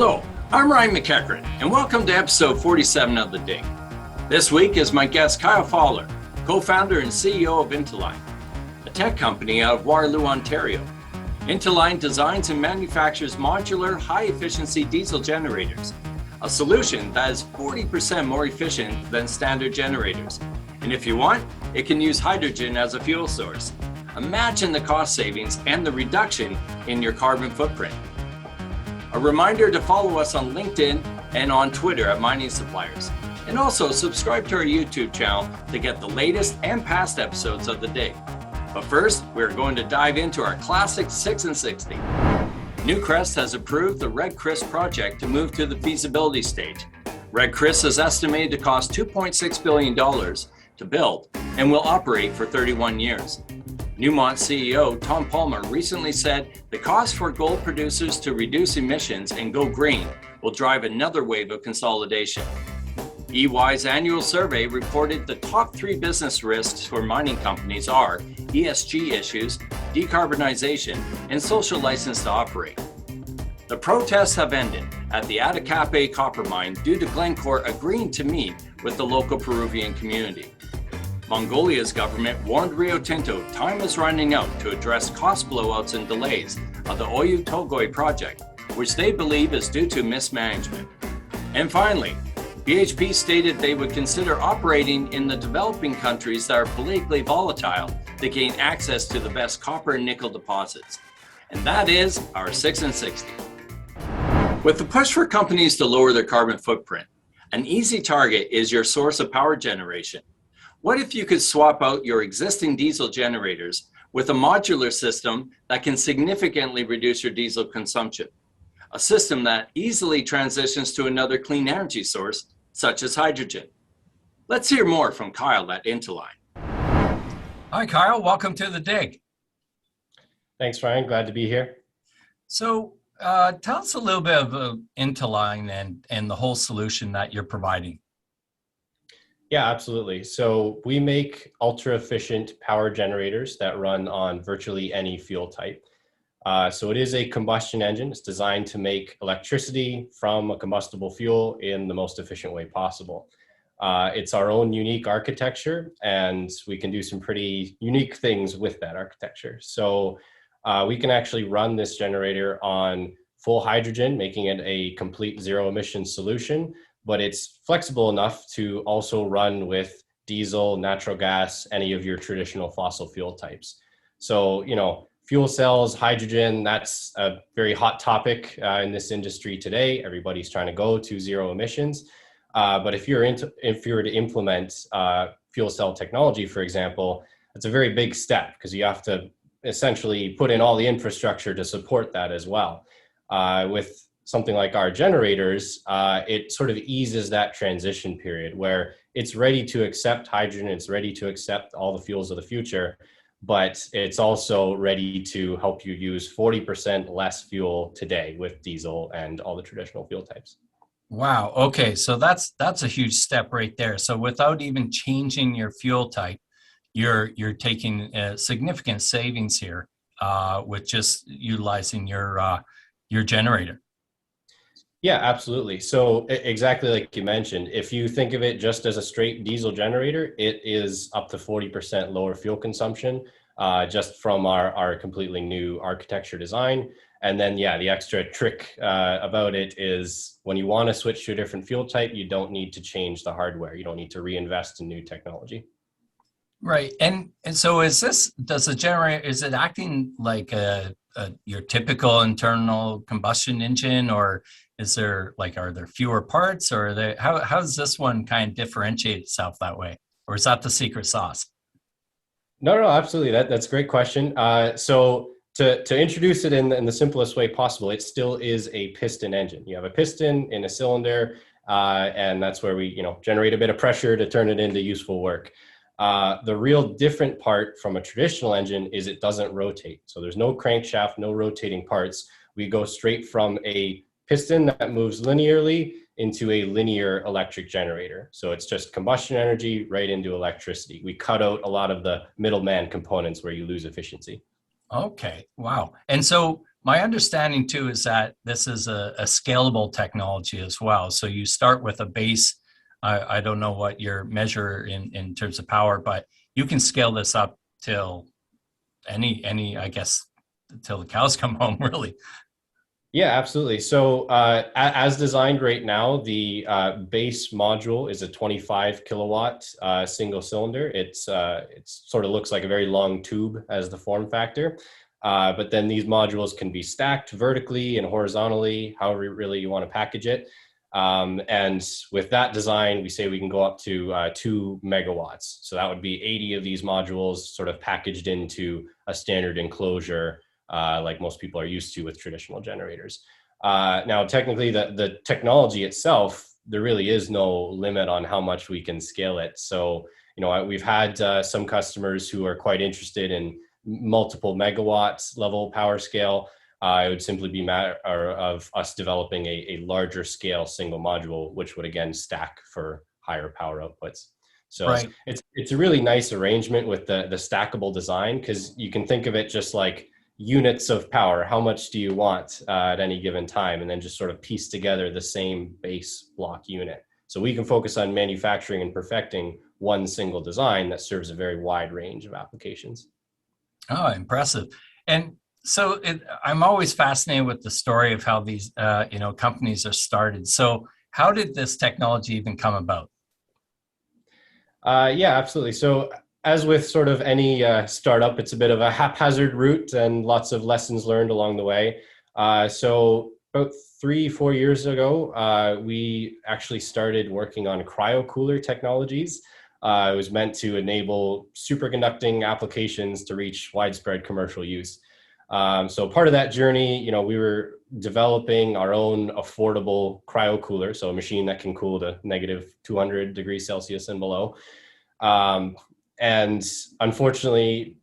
Hello, I'm Ryan McEachern, and welcome to episode 47 of The Dig. This week is my guest Kyle Fowler, co-founder and CEO of Interline, a tech company out of Waterloo, Ontario. Interline designs and manufactures modular, high-efficiency diesel generators, a solution that is 40% more efficient than standard generators. And if you want, it can use hydrogen as a fuel source. Imagine the cost savings and the reduction in your carbon footprint. A reminder to follow us on LinkedIn and on Twitter at Mining Suppliers. And also subscribe to our YouTube channel to get the latest and past episodes of The Dig. But first, we're going to dive into our classic 6 and 60. Newcrest has approved the Red Chris project to move to the feasibility stage. Red Chris is estimated to cost $2.6 billion to build and will operate for 31 years. Newmont CEO Tom Palmer recently said the cost for gold producers to reduce emissions and go green will drive another wave of consolidation. EY's annual survey reported the top 3 business risks for mining companies are ESG issues, decarbonization, and social license to operate. The protests have ended at the Atacape copper mine due to Glencore agreeing to meet with the local Peruvian community. Mongolia's government warned Rio Tinto time is running out to address cost blowouts and delays of the Oyu Tolgoi project, which they believe is due to mismanagement. And finally, BHP stated they would consider operating in the developing countries that are politically volatile to gain access to the best copper and nickel deposits. And that is our 6 and 60. With the push for companies to lower their carbon footprint, an easy target is your source of power generation. What if you could swap out your existing diesel generators with a modular system that can significantly reduce your diesel consumption? A system that easily transitions to another clean energy source, such as hydrogen. Let's hear more from Kyle at Interline. Hi, Kyle. Welcome to The Dig. Thanks, Ryan. Glad to be here. So tell us a little bit about Interline and the whole solution that you're providing. Yeah, absolutely. So we make ultra efficient power generators that run on virtually any fuel type. So it is a combustion engine. It's designed to make electricity from a combustible fuel in the most efficient way possible. It's our own unique architecture, and we can do some pretty unique things with that architecture. So we can actually run this generator on full hydrogen, making it a complete zero emission solution, but it's flexible enough to also run with diesel, natural gas, any of your traditional fossil fuel types. So, fuel cells, hydrogen, that's a very hot topic in this industry today. Everybody's trying to go to zero emissions. But if you were to implement fuel cell technology, for example, it's a very big step because you have to essentially put in all the infrastructure to support that as well. With something like our generators, it sort of eases that transition period where it's ready to accept hydrogen, it's ready to accept all the fuels of the future, but it's also ready to help you use 40% less fuel today with diesel and all the traditional fuel types. Wow. Okay. So that's a huge step right there. So without even changing your fuel type, you're taking significant savings here with just utilizing your generator. Yeah, absolutely. So exactly like you mentioned, if you think of it just as a straight diesel generator, it is up to 40% lower fuel consumption just from our completely new architecture design. And then, the extra trick about it is when you want to switch to a different fuel type, you don't need to change the hardware. You don't need to reinvest in new technology. Right. And so is it acting like your typical internal combustion engine, or are there fewer parts, or how does this one kind of differentiate itself that way? Or is that the secret sauce? No, absolutely. That's a great question. So to introduce it in the simplest way possible, it still is a piston engine. You have a piston in a cylinder, and that's where we generate a bit of pressure to turn it into useful work. The real different part from a traditional engine is it doesn't rotate. So there's no crankshaft, no rotating parts. We go straight from a piston that moves linearly into a linear electric generator. So it's just combustion energy right into electricity. We cut out a lot of the middleman components where you lose efficiency. Okay. Wow. And so My understanding too is that this is a scalable technology as well. So you start with a base. I don't know what your measure in terms of power, but you can scale this up till I guess, till the cows come home, really. Yeah, absolutely. So as designed right now, the base module is a 25 kilowatt single cylinder. It's sort of looks like a very long tube as the form factor. But then these modules can be stacked vertically and horizontally, however really you want to package it. And with that design, we say we can go up to 2 megawatts. So that would be 80 of these modules sort of packaged into a standard enclosure, like most people are used to with traditional generators. Now, technically, the technology itself, there really is no limit on how much we can scale it. So, we've had some customers who are quite interested in multiple megawatts level power scale. It would simply be a matter of us developing a larger scale single module, which would again stack for higher power outputs. So Right. it's a really nice arrangement with the stackable design, because you can think of it just like units of power. How much do you want at any given time? And then just sort of piece together the same base block unit. So we can focus on manufacturing and perfecting one single design that serves a very wide range of applications. Oh, impressive. And so I'm always fascinated with the story of how these, companies are started. So how did this technology even come about? Yeah, absolutely. So as with sort of any startup, it's a bit of a haphazard route and lots of lessons learned along the way. So about 3-4 years ago, we actually started working on cryocooler technologies. It was meant to enable superconducting applications to reach widespread commercial use. So part of that journey, we were developing our own affordable cryocooler, so a machine that can cool to negative 200 degrees Celsius and below. Um, and unfortunately,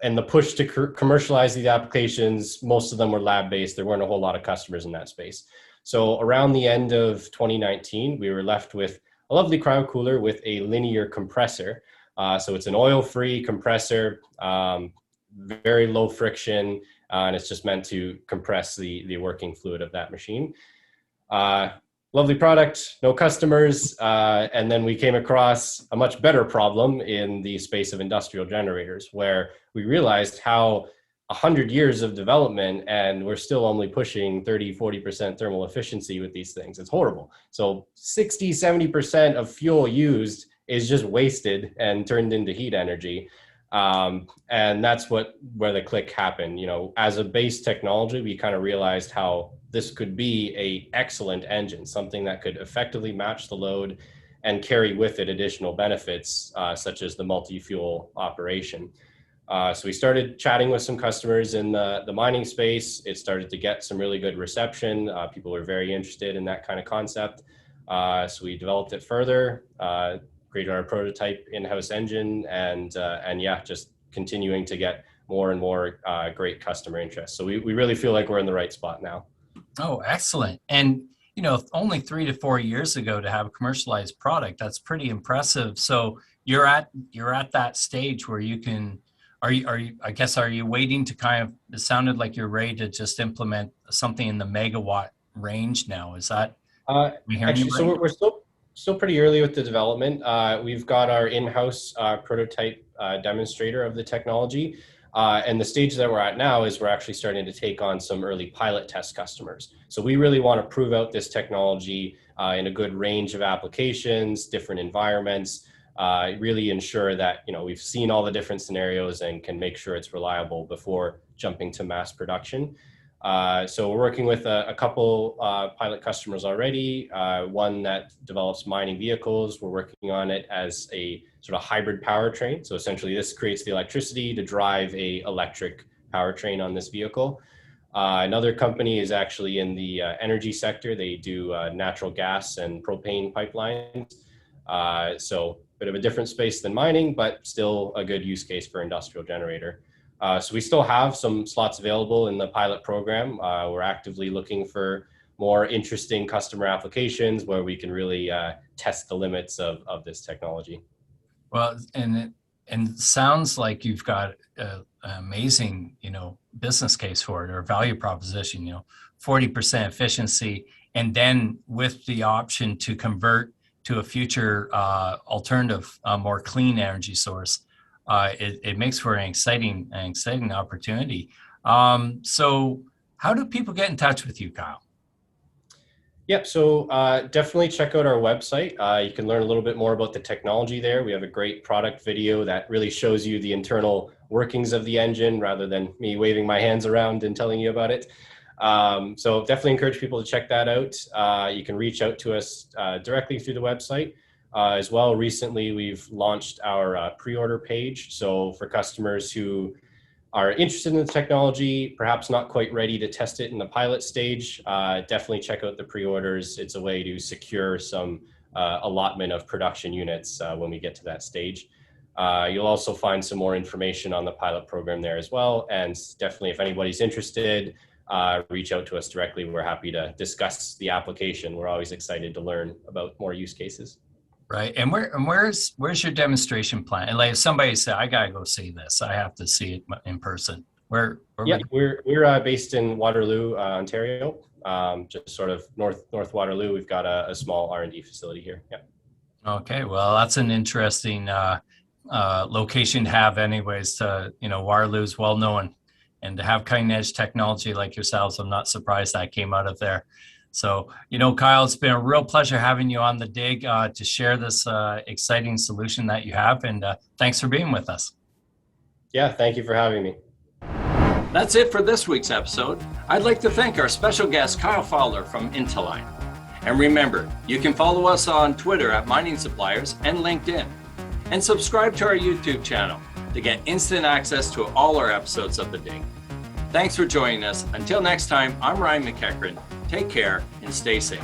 and the push to commercialize these applications, most of them were lab-based. There weren't a whole lot of customers in that space. So around the end of 2019, we were left with a lovely cryocooler with a linear compressor. So it's an oil-free compressor, very low friction, and it's just meant to compress the working fluid of that machine. Lovely product, no customers. And then we came across a much better problem in the space of industrial generators, where we realized how 100 years of development and we're still only pushing 30-40% thermal efficiency with these things. It's horrible. So 60-70% of fuel used is just wasted and turned into heat energy. And that's where the click happened. As a base technology, we kind of realized how this could be a excellent engine, something that could effectively match the load and carry with it additional benefits, such as the multi-fuel operation. So we started chatting with some customers in the mining space. It started to get some really good reception. People were very interested in that kind of concept. So we developed it further, created our prototype in-house engine, and yeah, just continuing to get more and more great customer interest. So we really feel like we're in the right spot now. Oh, excellent. And, only 3 to 4 years ago to have a commercialized product, that's pretty impressive. So you're at that stage where you can, are you, I guess, are you waiting to kind of, it sounded like you're ready to just implement something in the megawatt range now. Is that, me hearing you Actually, so right? we're still pretty early with the development. We've got our in-house prototype demonstrator of the technology. And the stage that we're at now is we're actually starting to take on some early pilot test customers. So we really want to prove out this technology in a good range of applications, different environments, really ensure that we've seen all the different scenarios and can make sure it's reliable before jumping to mass production. So we're working with a couple pilot customers already. One that develops mining vehicles. We're working on it as a sort of hybrid powertrain. So essentially this creates the electricity to drive a electric powertrain on this vehicle. Another company is actually in the energy sector. They do natural gas and propane pipelines. So a bit of a different space than mining, but still a good use case for industrial generator. So we still have some slots available in the pilot program. We're actively looking for more interesting customer applications where we can really test the limits of this technology. Well, and And sounds like you've got an amazing, business case for it or value proposition, 40% efficiency, and then with the option to convert to a future alternative, more clean energy source. It makes for an exciting opportunity. So how do people get in touch with you, Kyle? Yep. So definitely check out our website. You can learn a little bit more about the technology there. We have a great product video that really shows you the internal workings of the engine rather than me waving my hands around and telling you about it. So definitely encourage people to check that out. You can reach out to us directly through the website. As well, recently we've launched our pre-order page. So for customers who are interested in the technology, perhaps not quite ready to test it in the pilot stage, definitely check out the pre-orders. It's a way to secure some allotment of production units when we get to that stage. You'll also find some more information on the pilot program there as well. And definitely, if anybody's interested, reach out to us directly. We're happy to discuss the application. We're always excited to learn about more use cases. Right. And where's your demonstration plan? And like if somebody said, I gotta go see this, I have to see it in person. Where we're based in Waterloo, Ontario, just sort of north Waterloo. We've got a small R&D facility here. Yeah. Okay. Well, that's an interesting location to have anyways. Waterloo's well known, and to have cutting edge technology like yourselves, I'm not surprised that came out of there. So, Kyle, it's been a real pleasure having you on the dig to share this exciting solution that you have. And thanks for being with us. Yeah, thank you for having me. That's it for this week's episode. I'd like to thank our special guest, Kyle Fowler from Interline. And remember, you can follow us on Twitter at Mining Suppliers and LinkedIn. And subscribe to our YouTube channel to get instant access to all our episodes of The Dig. Thanks for joining us. Until next time, I'm Ryan McEachern. Take care and stay safe.